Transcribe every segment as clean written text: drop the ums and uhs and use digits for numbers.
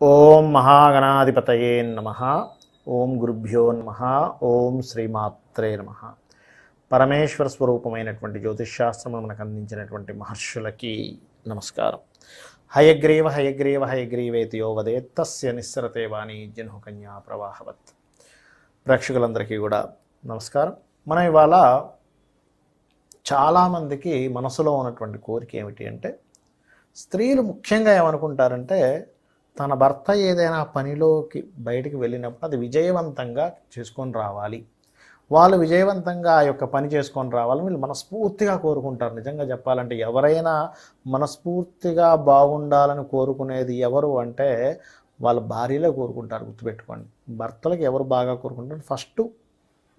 ఓం మహాగణాధిపతయే నమః. ఓం గురుభ్యో నమః. ఓం శ్రీమాత్రే నమః. పరమేశ్వర స్వరూపమైనటువంటి జ్యోతిష్శాస్త్రము మనకు అందించినటువంటి మహర్షులకి నమస్కారం. హయగ్రీవ హయగ్రీవ హయగ్రీవేతి యో వదేత్ తస్య నిస్సరతే వాణి జన్హు కన్యా ప్రవాహవత్. ప్రేక్షకులందరికీ కూడా నమస్కారం. మనం ఇవాళ చాలామందికి మనసులో ఉన్నటువంటి కోరిక ఏమిటి అంటే, స్త్రీలు ముఖ్యంగా ఏమనుకుంటారంటే, తన భర్త ఏదైనా పనిలోకి బయటికి వెళ్ళినప్పుడు అది విజయవంతంగా చేసుకొని రావాలి, వాళ్ళు విజయవంతంగా ఆ యొక్క పని చేసుకొని రావాలని వీళ్ళు మనస్ఫూర్తిగా కోరుకుంటారు. నిజంగా చెప్పాలంటే ఎవరైనా మనస్ఫూర్తిగా బాగుండాలని కోరుకునేది ఎవరు అంటే వాళ్ళ భార్యలే కోరుకుంటారు. గుర్తుపెట్టుకోండి, భర్తలకు ఎవరు బాగా కోరుకుంటారు? ఫస్ట్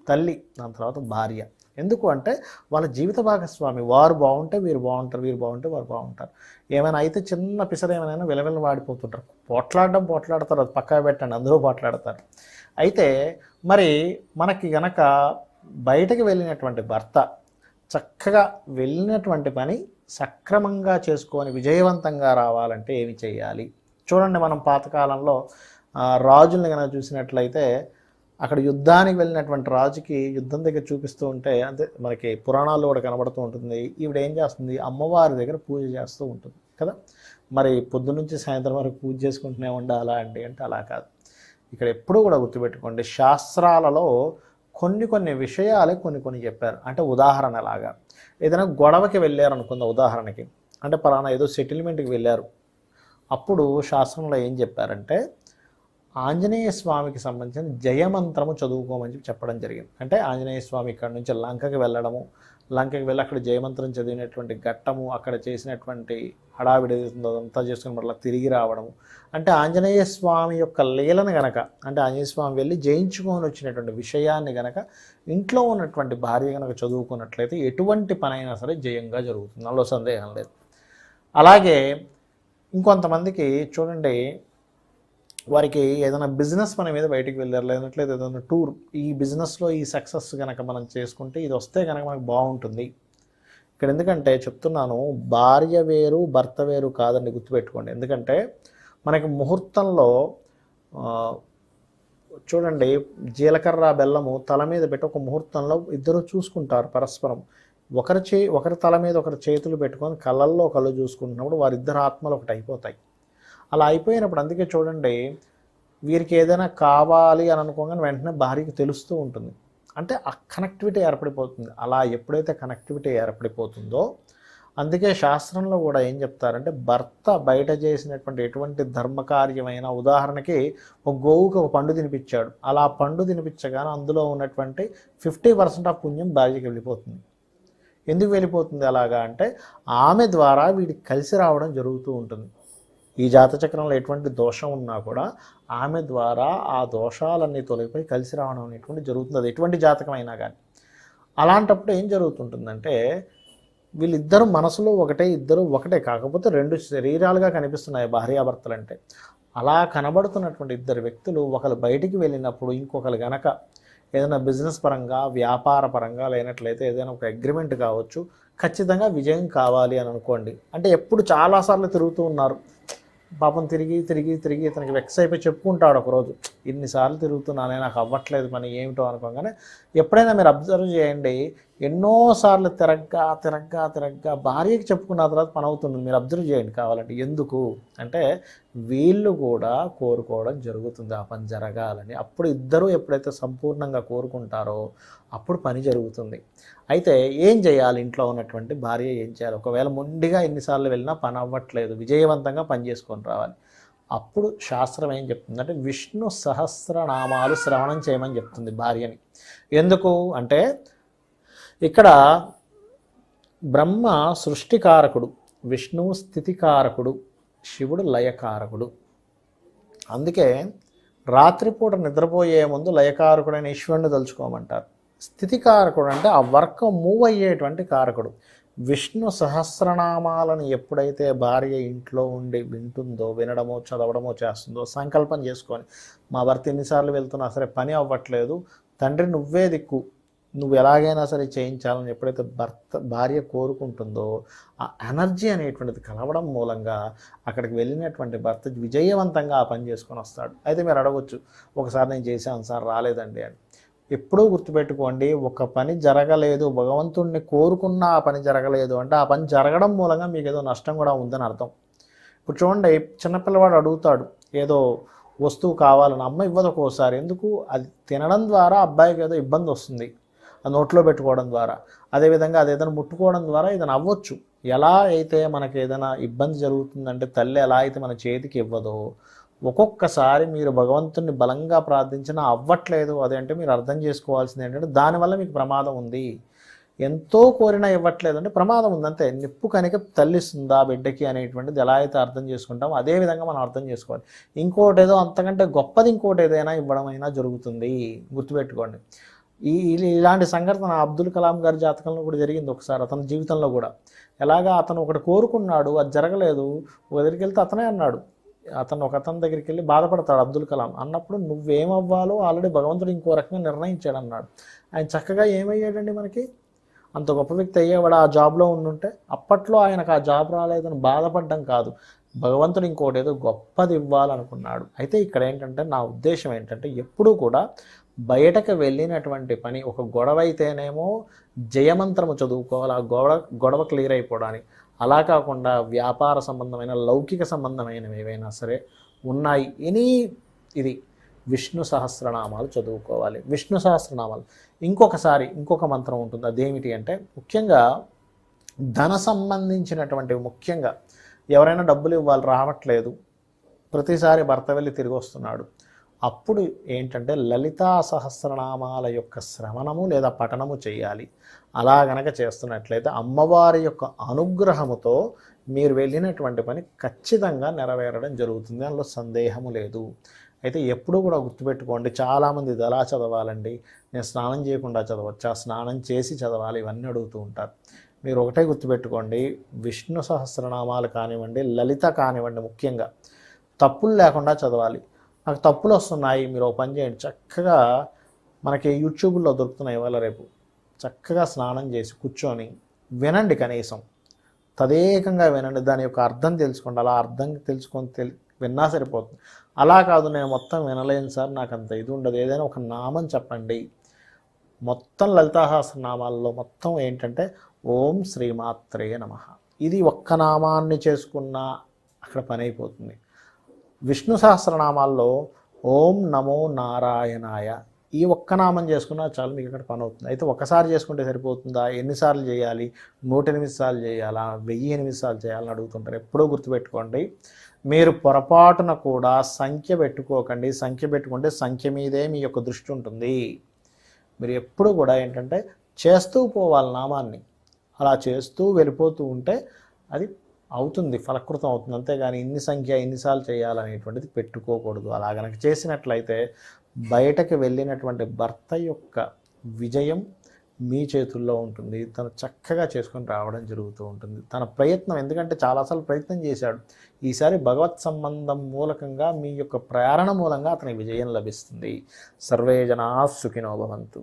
తల్లి, దాని తర్వాత భార్య. ఎందుకు అంటే వాళ్ళ జీవిత భాగస్వామి. వారు బాగుంటే వీరు బాగుంటారు, వీరు బాగుంటే వారు బాగుంటారు. ఏమైనా అయితే చిన్న పిసరు ఏమైనా విలవిల వాడిపోతుంటారు. పోట్లాడతారు, అది పక్కా పెట్టండి, అందరూ పోట్లాడతారు. అయితే మరి మనకి గనక బయటకు వెళ్ళినటువంటి భర్త చక్కగా వెళ్ళినటువంటి పని సక్రమంగా చేసుకొని విజయవంతంగా రావాలంటే ఏమి చేయాలి? చూడండి, మనం పాతకాలంలో రాజుల్ని కనుక చూసినట్లయితే అక్కడ యుద్ధానికి వెళ్ళినటువంటి రాజుకి యుద్ధం దగ్గర చూపిస్తూ ఉంటే, అంటే మనకి పురాణాల్లో కూడా కనబడుతూ ఉంటుంది, ఈవిడ ఏం చేస్తుంది, అమ్మవారి దగ్గర పూజ చేస్తూ ఉంటుంది కదా. మరి పొద్దున్నుంచి సాయంత్రం వరకు పూజ చేసుకుంటూనే ఉండాలా అండి అంటే అలా కాదు. ఇక్కడ ఎప్పుడూ కూడా గుర్తుపెట్టుకోండి, శాస్త్రాలలో కొన్ని విషయాలే కొన్ని చెప్పారు. అంటే ఉదాహరణలాగా ఏదైనా గొడవకి వెళ్ళారు అనుకుందాం, ఉదాహరణకి అంటే పలానా ఏదో సెటిల్మెంట్కి వెళ్ళారు. అప్పుడు శాస్త్రంలో ఏం చెప్పారంటే, ఆంజనేయ స్వామికి సంబంధించిన జయమంత్రము చదువుకోమని చెప్పడం జరిగింది. అంటే ఆంజనేయ స్వామి ఇక్కడ నుంచి లంకకి వెళ్ళడము, లంకకి వెళ్ళి అక్కడ జయమంత్రం చదివినటువంటి ఘట్టము, అక్కడ చేసినటువంటి హడావిడి అదంతా చేసుకుని మళ్ళీ తిరిగి రావడము. అంటే ఆంజనేయ స్వామి యొక్క లీలను గనక, అంటే ఆంజనేయ స్వామి వెళ్ళి జయించుకొని వచ్చినటువంటి విషయాన్ని గనక ఇంట్లో ఉన్నటువంటి భార్య గనక చదువుకున్నట్లయితే ఎటువంటి పనైనా సరే జయంగా జరుగుతుంది, అందులో సందేహం లేదు. అలాగే ఇంకొంతమందికి చూడండి, వారికి ఏదైనా బిజినెస్ పని మీద బయటికి వెళ్ళారు, లేనట్లయితే ఏదైనా టూర్, ఈ బిజినెస్లో ఈ సక్సెస్ కనుక మనం చేసుకుంటే ఇది వస్తే కనుక మనకు బాగుంటుంది. ఇక్కడ ఎందుకంటే చెప్తున్నాను, భార్య వేరు భర్త వేరు కాదండి, గుర్తుపెట్టుకోండి. ఎందుకంటే మనకి ముహూర్తంలో చూడండి, జీలకర్ర బెల్లము తల మీద పెట్టి ఒక ముహూర్తంలో ఇద్దరు చూసుకుంటారు పరస్పరం. ఒకరి తల మీద ఒకరి చేతులు పెట్టుకొని కళ్ళల్లో కళ్ళు చూసుకుంటున్నప్పుడు వారిద్దరు ఆత్మలు ఒకటి అయిపోతాయి. అలా అయిపోయినప్పుడు అందుకే చూడండి, వీరికి ఏదైనా కావాలి అని అనుకోగానే వెంటనే భార్యకి తెలుస్తూ ఉంటుంది. అంటే ఆ కనెక్టివిటీ ఏర్పడిపోతుంది. అలా ఎప్పుడైతే కనెక్టివిటీ ఏర్పడిపోతుందో, అందుకే శాస్త్రంలో కూడా ఏం చెప్తారంటే, భర్త బయట చేసినటువంటి ఎటువంటి ధర్మకార్యమైన, ఉదాహరణకి ఒక గోవుకి ఒక పండు తినిపించాడు, అలా పండు తినిపించగానే అందులో ఉన్నటువంటి 50% ఆఫ్ పుణ్యం భార్యకి వెళ్ళిపోతుంది. ఎందుకు వెళ్ళిపోతుంది అలాగా అంటే, ఆమె ద్వారా వీడికి కలిసి రావడం జరుగుతూ ఉంటుంది. ఈ జాతచక్రంలో ఎటువంటి దోషం ఉన్నా కూడా ఆమె ద్వారా ఆ దోషాలన్నీ తొలగిపోయి కలిసి రావడం అనేటువంటి జరుగుతుంది, అది ఎటువంటి జాతకం అయినా కానీ. అలాంటప్పుడు ఏం జరుగుతుంటుందంటే, వీళ్ళిద్దరూ మనసులో ఒకటే, ఇద్దరు ఒకటే, కాకపోతే రెండు శరీరాలుగా కనిపిస్తున్నాయి భార్యాభర్తలు అంటే. అలా కనబడుతున్నటువంటి ఇద్దరు వ్యక్తులు ఒకరు బయటికి వెళ్ళినప్పుడు ఇంకొకరు గనక ఏదైనా బిజినెస్ పరంగా, వ్యాపార పరంగా, లేనట్లయితే ఏదైనా ఒక అగ్రిమెంట్ కావచ్చు, ఖచ్చితంగా విజయం కావాలి అని అనుకోండి. అంటే ఎప్పుడు చాలాసార్లు తిరుగుతూ ఉన్నారు, పాపం తిరిగి ఇతనికి వెక్స్ అయిపోయి చెప్పుకుంటాడు ఒకరోజు, ఇన్నిసార్లు తిరుగుతున్నానే నాకు అవ్వట్లేదు పని ఏమిటో అనుకోగానే. ఎప్పుడైనా మీరు అబ్జర్వ్ చేయండి, ఎన్నోసార్లు తిరగ్గా భార్యకి చెప్పుకున్న తర్వాత పని అవుతుంది. మీరు అబ్జర్వ్ చేయండి కావాలంటే. ఎందుకు అంటే వీళ్ళు కూడా కోరుకోవడం జరుగుతుంది ఆ పని జరగాలని. అప్పుడు ఇద్దరూ ఎప్పుడైతే సంపూర్ణంగా కోరుకుంటారో అప్పుడు పని జరుగుతుంది. అయితే ఏం చేయాలి, ఇంట్లో ఉన్నటువంటి భార్య ఏం చేయాలి? ఒకవేళ మొండిగా ఎన్నిసార్లు వెళ్ళినా పని అవ్వట్లేదు, విజయవంతంగా పని చేసుకొని రావాలి. అప్పుడు శాస్త్రం ఏం చెప్తుందంటే, విష్ణు సహస్రనామాలు శ్రవణం చేయమని చెప్తుంది భార్యని. ఎందుకు అంటే, ఇక్కడ బ్రహ్మ సృష్టికారకుడు, విష్ణువు స్థితికారకుడు, శివుడు లయకారకుడు. అందుకే రాత్రిపూట నిద్రపోయే ముందు లయకారకుడైన ఈశ్వరుని తలుచుకోమంటారు. స్థితికారకుడు అంటే ఆ వర్క్ మూవ్ అయ్యేటువంటి కారకుడు. విష్ణు సహస్రనామాలను ఎప్పుడైతే భార్య ఇంట్లో ఉండి వింటుందో, వినడమో చదవడమో చేస్తుందో, సంకల్పం చేసుకొని, మా భర్త ఎన్నిసార్లు వెళ్తున్నా సరే పని అవ్వట్లేదు, తండ్రి నువ్వే దిక్కు, నువ్వు ఎలాగైనా సరే చేయించాలని ఎప్పుడైతే భార్య కోరుకుంటుందో ఆ ఎనర్జీ అనేటువంటిది కలవడం మూలంగా అక్కడికి వెళ్ళినటువంటి భర్త విజయవంతంగా ఆ పని చేసుకొని వస్తాడు. అయితే మీరు అడగవచ్చు, ఒకసారి నేను చేశాను సార్ రాలేదండి అని. ఎప్పుడూ గుర్తుపెట్టుకోండి, ఒక పని జరగలేదు, భగవంతుడిని కోరుకున్న ఆ పని జరగలేదు అంటే ఆ పని జరగడం మూలంగా మీకు ఏదో నష్టం కూడా ఉందని అర్థం. ఇప్పుడు చూడండి, చిన్నపిల్లవాడు అడుగుతాడు ఏదో వస్తువు కావాలని, అమ్మ ఇవ్వదు ఒక్కోసారి. ఎందుకు? అది తినడం ద్వారా అబ్బాయికి ఏదో ఇబ్బంది వస్తుంది, ఆ నోట్లో పెట్టుకోవడం ద్వారా. అదేవిధంగా అది ఏదైనా ముట్టుకోవడం ద్వారా ఏదైనా అవ్వచ్చు. ఎలా అయితే మనకి ఏదైనా ఇబ్బంది జరుగుతుందంటే తల్లి ఎలా అయితే మన చేతికి ఇవ్వదో, ఒక్కొక్కసారి మీరు భగవంతుని బలంగా ప్రార్థించినా అవ్వట్లేదు, అదేంటే మీరు అర్థం చేసుకోవాల్సింది ఏంటంటే దానివల్ల మీకు ప్రమాదం ఉంది. ఎంతో కోరినా ఇవ్వట్లేదు అంటే ప్రమాదం ఉందంతే. నిప్పు కనుక తల్లిస్తుందా బిడ్డకి అనేటువంటిది ఎలా అయితే అర్థం చేసుకుంటామో అదేవిధంగా మనం అర్థం చేసుకోవాలి. ఇంకోటి ఏదో అంతకంటే గొప్పది ఇంకోటి ఏదైనా ఇవ్వడం అయినా జరుగుతుంది, గుర్తుపెట్టుకోండి. ఇలాంటి సంఘటన అబ్దుల్ కలాం గారి జాతకంలో కూడా జరిగింది ఒకసారి, అతని జీవితంలో కూడా. ఎలాగా అతను ఒకటి కోరుకున్నాడు, అది జరగలేదు. ఒక దగ్గరికి వెళ్తే అతనే అన్నాడు, అతని దగ్గరికి వెళ్ళి బాధపడతాడు అబ్దుల్ కలాం. అన్నప్పుడు నువ్వేమవ్వాలో ఆల్రెడీ భగవంతుడు ఇంకో రకంగా నిర్ణయించాడు అన్నాడు. ఆయన చక్కగా ఏమయ్యాడండి, మనకి అంత గొప్ప వ్యక్తి అయ్యేవాడు ఆ జాబ్లో ఉండుంటే. అప్పట్లో ఆయనకు ఆ జాబ్ రాలేదని బాధపడడం కాదు, భగవంతుడు ఇంకోటి ఏదో గొప్పది ఇవ్వాలనుకున్నాడు. అయితే ఇక్కడ ఏంటంటే నా ఉద్దేశం ఏంటంటే ఎప్పుడూ కూడా బయటకు వెళ్ళినటువంటి పని, ఒక గొడవ అయితేనేమో జయమంత్రము చదువుకోవాలి, ఆ గొడవ క్లియర్ అయిపోవడానికి. అలా కాకుండా వ్యాపార సంబంధమైన లౌకిక సంబంధమైనవి ఏవైనా సరే ఉన్నాయి, ఇది విష్ణు సహస్రనామాలు చదువుకోవాలి. విష్ణు సహస్రనామాలు ఇంకొక మంత్రం ఉంటుంది, అదేమిటి అంటే ముఖ్యంగా ధన సంబంధించినటువంటివి. ముఖ్యంగా ఎవరైనా డబ్బులు ఇవ్వాలి, రావట్లేదు, ప్రతిసారి భర్త వెళ్ళి తిరిగి వస్తున్నాడు, అప్పుడు ఏంటంటే లలితా సహస్రనామాల యొక్క శ్రవణము లేదా పఠనము చేయాలి. అలా గనక చేస్తున్నట్లయితే అమ్మవారి యొక్క అనుగ్రహముతో మీరు వెళ్ళినటువంటి పని ఖచ్చితంగా నెరవేరడం జరుగుతుంది, అందులో సందేహము లేదు. అయితే ఎప్పుడూ కూడా గుర్తుపెట్టుకోండి, చాలామంది ఇది ఎలా చదవాలండి, నేను స్నానం చేయకుండా చదవచ్చా, స్నానం చేసి చదవాలి, ఇవన్నీ అడుగుతూ ఉంటారు. మీరు ఒకటే గుర్తుపెట్టుకోండి, విష్ణు సహస్రనామాలు కానివ్వండి, లలిత కానివ్వండి, ముఖ్యంగా తప్పులు లేకుండా చదవాలి. నాకు తప్పులు వస్తున్నాయి, మీరు ఒక పని చేయండి, చక్కగా మనకి యూట్యూబ్లో దొరుకుతున్నాయి ఇవాళ రేపు, చక్కగా స్నానం చేసి కూర్చొని వినండి, కనీసం తదేకంగా వినండి, దాని యొక్క అర్థం తెలుసుకోండి. అలా అర్థం తెలుసుకొని విన్నా సరిపోతుంది. అలా కాదు, నేను మొత్తం వినలేను సార్, నాకు అంత ఇది ఉండదు, ఏదైనా ఒక నామం చెప్పండి. మొత్తం లలితాసహస్రనామాల్లో మొత్తం ఏంటంటే ఓం శ్రీమాత్రే నమః, ఇది ఒక్క నామాన్ని చేసుకున్న అక్కడ పని అయిపోతుంది. విష్ణు సహస్రనామాల్లో ఓం నమో నారాయణాయ, ఈ ఒక్క నామం చేసుకున్నా చాలు, మీకు ఇక్కడ పని అవుతుంది. అయితే ఒక్కసారి చేసుకుంటే సరిపోతుందా, ఎన్నిసార్లు చేయాలి, 108 సార్లు చేయాలా, 1008 సార్లు చేయాలని అడుగుతుంటారు. ఎప్పుడూ గుర్తుపెట్టుకోండి, మీరు పొరపాటున కూడా సంఖ్య పెట్టుకోకండి. సంఖ్య పెట్టుకుంటే సంఖ్య మీదే మీ యొక్క దృష్టి ఉంటుంది. మీరు ఎప్పుడు కూడా ఏంటంటే చేస్తూ పోవాలి నామాన్ని, అలా చేస్తూ వెళ్ళిపోతూ ఉంటే అది అవుతుంది, ఫలకృతం అవుతుంది. అంతేగాని ఎన్నిసార్లు చేయాలనేటువంటిది పెట్టుకోకూడదు. అలా కనుక చేసినట్లయితే బయటకు వెళ్ళినటువంటి భర్త యొక్క విజయం మీ చేతుల్లో ఉంటుంది. తను చక్కగా చేసుకొని రావడం జరుగుతూ ఉంటుంది. తన ప్రయత్నం, ఎందుకంటే చాలాసార్లు ప్రయత్నం చేశాడు, ఈసారి భగవత్ సంబంధం మూలకంగా మీ యొక్క ప్రేరణ మూలంగా అతనికి విజయం లభిస్తుంది. సర్వే జనా సుఖినో భవంతు.